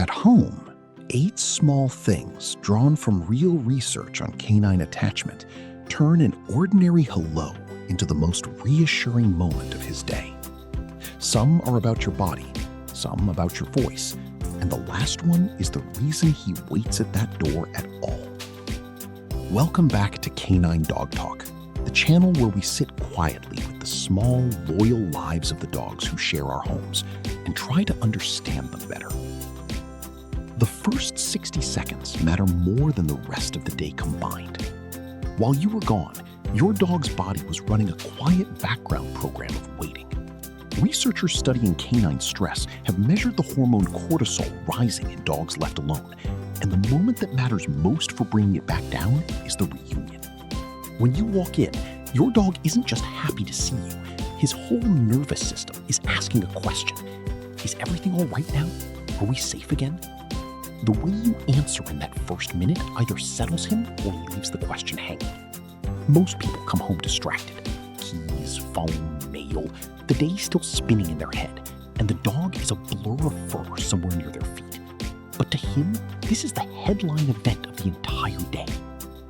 At home, 8 small things drawn from real research on canine attachment turn an ordinary hello into the most reassuring moment of his day. Some are about your body, some about your voice, and the last one is the reason he waits at that door at all. Welcome back to Canine Dog Talk, the channel where we sit quietly with the small, loyal lives of the dogs who share our homes and try to understand them better. The first 60 seconds matter more than the rest of the day combined. While you were gone, your dog's body was running a quiet background program of waiting. Researchers studying canine stress have measured the hormone cortisol rising in dogs left alone, and the moment that matters most for bringing it back down is the reunion. When you walk in, your dog isn't just happy to see you. His whole nervous system is asking a question. Is everything all right now? Are we safe again? The way you answer in that first minute either settles him or leaves the question hanging. Most people come home distracted. Keys, phone, mail, the day's still spinning in their head, and the dog is a blur of fur somewhere near their feet. But to him, this is the headline event of the entire day.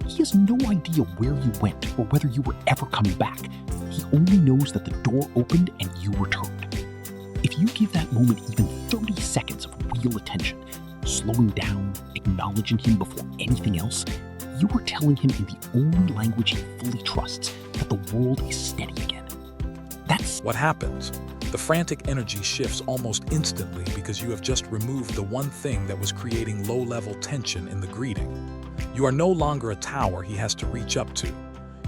He has no idea where you went or whether you were ever coming back. He only knows that the door opened and you returned. If you give that moment even 30 seconds of real attention, slowing down, acknowledging him before anything else, you are telling him in the only language he fully trusts that the world is steady again. That's what happens. The frantic energy shifts almost instantly because you have just removed the one thing that was creating low-level tension in the greeting. You are no longer a tower he has to reach up to.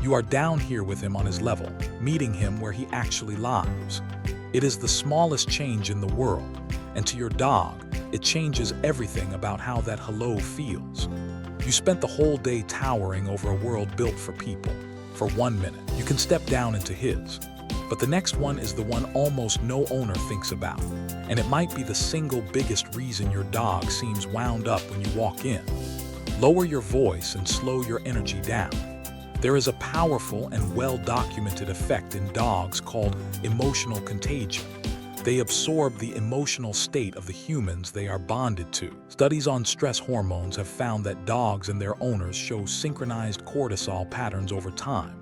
You are down here with him on his level, meeting him where he actually lives. It is the smallest change in the world, and to your dog, it changes everything about how that hello feels. You spent the whole day towering over a world built for people. For 1 minute, you can step down into his. But the next one is the one almost no owner thinks about, and it might be the single biggest reason your dog seems wound up when you walk in. Lower your voice and slow your energy down. There is a powerful and well-documented effect in dogs called emotional contagion. They absorb the emotional state of the humans they are bonded to. Studies on stress hormones have found that dogs and their owners show synchronized cortisol patterns over time,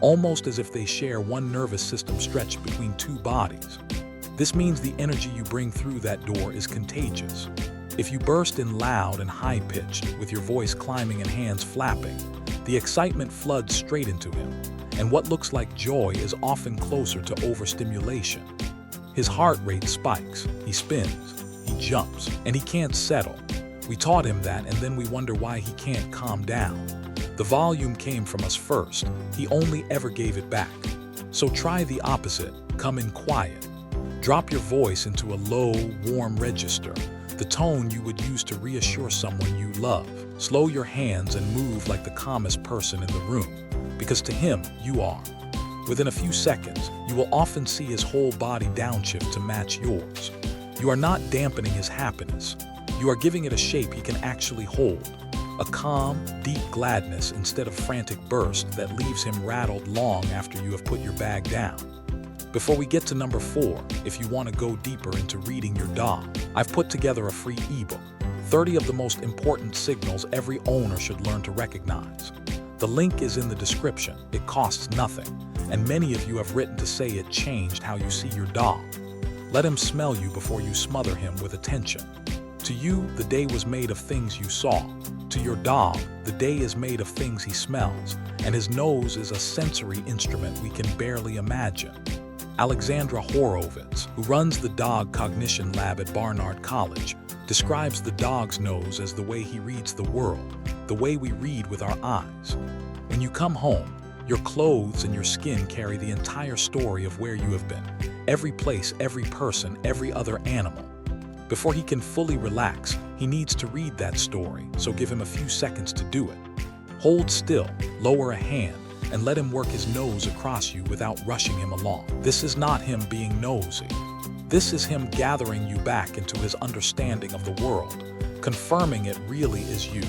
almost as if they share one nervous system stretched between two bodies. This means the energy you bring through that door is contagious. If you burst in loud and high-pitched, with your voice climbing and hands flapping, the excitement floods straight into him, and what looks like joy is often closer to overstimulation. His heart rate spikes, he spins, he jumps, and he can't settle. We taught him that, and then we wonder why he can't calm down. The volume came from us first. He only ever gave it back. So try the opposite. Come in quiet. Drop your voice into a low, warm register, the tone you would use to reassure someone you love. Slow your hands and move like the calmest person in the room, because to him, you are. Within a few seconds, you will often see his whole body downshift to match yours. You are not dampening his happiness. You are giving it a shape he can actually hold. A calm, deep gladness instead of frantic burst that leaves him rattled long after you have put your bag down. Before we get to number 4, if you want to go deeper into reading your dog, I've put together a free ebook, 30 of the most important signals every owner should learn to recognize. The link is in the description. It costs nothing, and many of you have written to say it changed how you see your dog. Let him smell you before you smother him with attention. To you, the day was made of things you saw. To your dog, the day is made of things he smells, and his nose is a sensory instrument we can barely imagine. Alexandra Horowitz, who runs the Dog Cognition Lab at Barnard College, describes the dog's nose as the way he reads the world, the way we read with our eyes. When you come home, your clothes and your skin carry the entire story of where you have been, every place, every person, every other animal. Before he can fully relax, he needs to read that story, so give him a few seconds to do it. Hold still, lower a hand, and let him work his nose across you without rushing him along. This is not him being nosy. This is him gathering you back into his understanding of the world, confirming it really is you,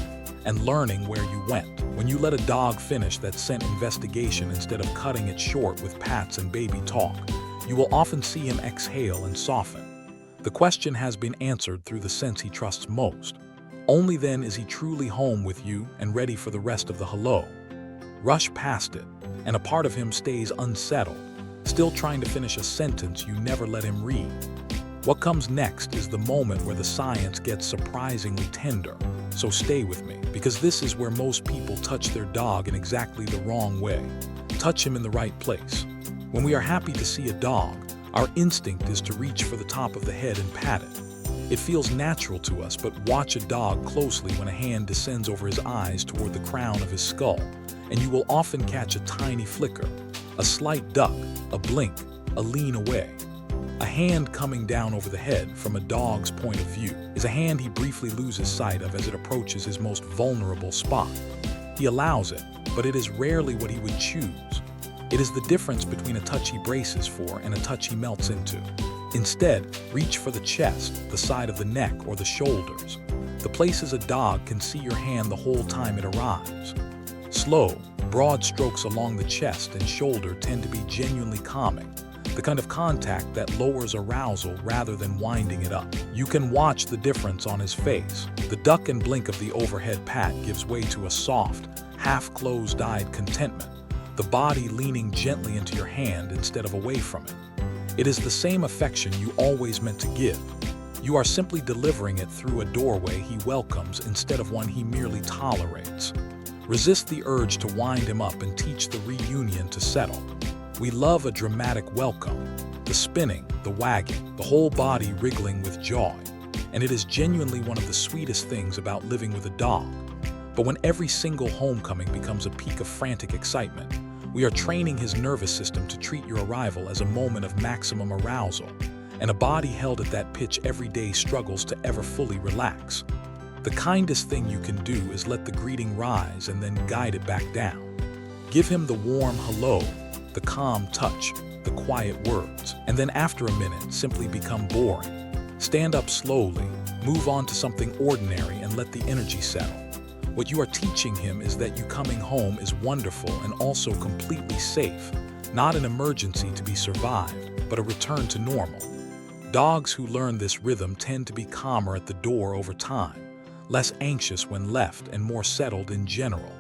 and learning where you went. When you let a dog finish that scent investigation instead of cutting it short with pats and baby talk, you will often see him exhale and soften. The question has been answered through the sense he trusts most. Only then is he truly home with you and ready for the rest of the hello. Rush past it, and a part of him stays unsettled, still trying to finish a sentence you never let him read. What comes next is the moment where the science gets surprisingly tender. So stay with me, because this is where most people touch their dog in exactly the wrong way. Touch him in the right place. When we are happy to see a dog, our instinct is to reach for the top of the head and pat it. It feels natural to us, but watch a dog closely when a hand descends over his eyes toward the crown of his skull, and you will often catch a tiny flicker, a slight duck, a blink, a lean away. A hand coming down over the head from a dog's point of view is a hand he briefly loses sight of as it approaches his most vulnerable spot. He allows it, but it is rarely what he would choose. It is the difference between a touch he braces for and a touch he melts into. Instead, reach for the chest, the side of the neck, or the shoulders, the places a dog can see your hand the whole time it arrives. Slow, broad strokes along the chest and shoulder tend to be genuinely calming, the kind of contact that lowers arousal rather than winding it up. You can watch the difference on his face. The duck and blink of the overhead pat gives way to a soft, half-closed-eyed contentment, the body leaning gently into your hand instead of away from it. It is the same affection you always meant to give. You are simply delivering it through a doorway he welcomes instead of one he merely tolerates. Resist the urge to wind him up and teach the reunion to settle. We love a dramatic welcome, the spinning, the wagging, the whole body wriggling with joy, and it is genuinely one of the sweetest things about living with a dog. But when every single homecoming becomes a peak of frantic excitement, we are training his nervous system to treat your arrival as a moment of maximum arousal, and a body held at that pitch every day struggles to ever fully relax. The kindest thing you can do is let the greeting rise and then guide it back down. Give him the warm hello, the calm touch, the quiet words, and then after a minute, simply become boring. Stand up slowly, move on to something ordinary, and let the energy settle. What you are teaching him is that you coming home is wonderful and also completely safe, not an emergency to be survived, but a return to normal. Dogs who learn this rhythm tend to be calmer at the door over time, less anxious when left, and more settled in general.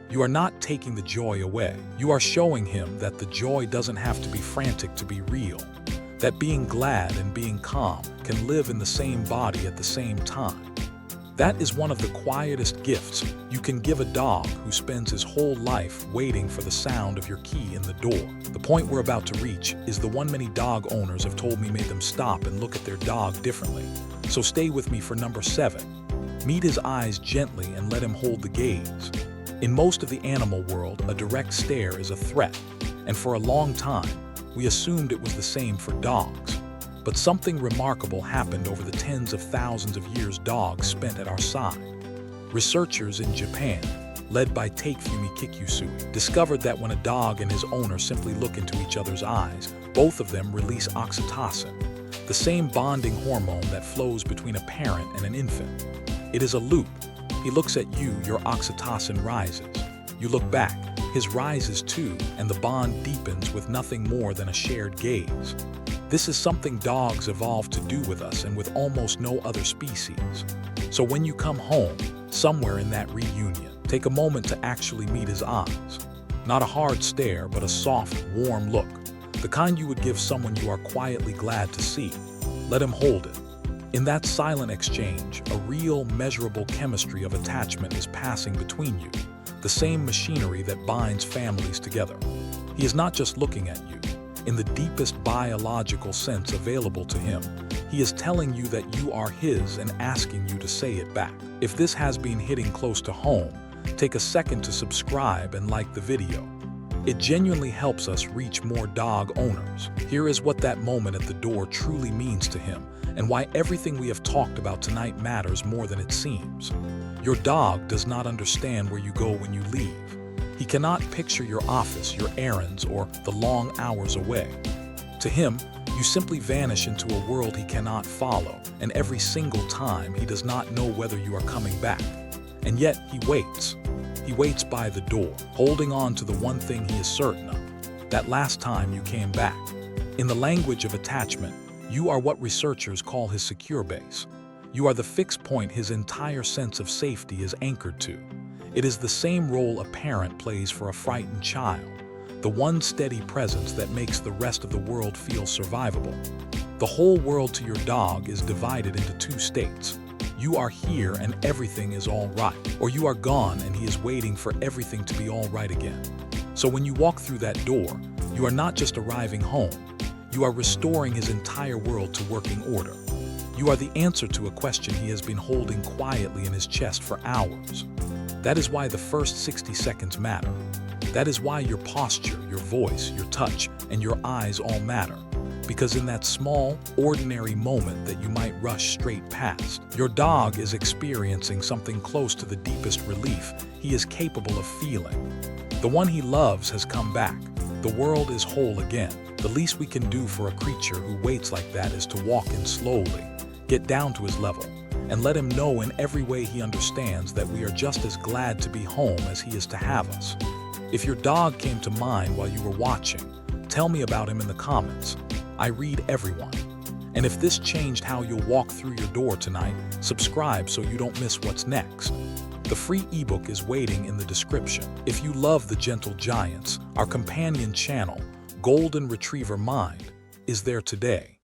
You are not taking the joy away. You are showing him that the joy doesn't have to be frantic to be real, that being glad and being calm can live in the same body at the same time. That is one of the quietest gifts you can give a dog who spends his whole life waiting for the sound of your key in the door. The point we're about to reach is the one many dog owners have told me made them stop and look at their dog differently. So stay with me for number 7. Meet his eyes gently and let him hold the gaze. In most of the animal world, a direct stare is a threat, and for a long time, we assumed it was the same for dogs. But something remarkable happened over the tens of thousands of years dogs spent at our side. Researchers in Japan, led by Takefumi Kikyusui, discovered that when a dog and his owner simply look into each other's eyes, both of them release oxytocin, the same bonding hormone that flows between a parent and an infant. It is a loop. He looks at you, your oxytocin rises. You look back, his rises too, and the bond deepens with nothing more than a shared gaze. This is something dogs evolved to do with us and with almost no other species. So when you come home, somewhere in that reunion, take a moment to actually meet his eyes. Not a hard stare, but a soft, warm look, the kind you would give someone you are quietly glad to see. Let him hold it. In that silent exchange, a real, measurable chemistry of attachment is passing between you, the same machinery that binds families together. He is not just looking at you. In the deepest biological sense available to him, he is telling you that you are his and asking you to say it back. If this has been hitting close to home, take a second to subscribe and like the video. It genuinely helps us reach more dog owners. Here is what that moment at the door truly means to him, and why everything we have talked about tonight matters more than it seems. Your dog does not understand where you go when you leave. He cannot picture your office, your errands, or the long hours away. To him, you simply vanish into a world he cannot follow, and every single time he does not know whether you are coming back. And yet he waits. He waits by the door, holding on to the one thing he is certain of, that last time you came back. In the language of attachment, You are what researchers call his secure base. You are the fixed point his entire sense of safety is anchored to. It is the same role a parent plays for a frightened child, the one steady presence that makes the rest of the world feel survivable. The whole world to your dog is divided into two states. You are here and everything is all right, or you are gone and he is waiting for everything to be all right again. So when you walk through that door, you are not just arriving home, you are restoring his entire world to working order. You are the answer to a question he has been holding quietly in his chest for hours. That is why the first 60 seconds matter. That is why your posture, your voice, your touch, and your eyes all matter. Because in that small, ordinary moment that you might rush straight past, your dog is experiencing something close to the deepest relief he is capable of feeling. The one he loves has come back. The world is whole again. The least we can do for a creature who waits like that is to walk in slowly, get down to his level, and let him know in every way he understands that we are just as glad to be home as he is to have us. If your dog came to mind while you were watching, tell me about him in the comments. I read everyone. And if this changed how you'll walk through your door tonight, subscribe so you don't miss what's next. The free ebook is waiting in the description. If you love the gentle giants, our companion channel, Golden Retriever Mind, is there today.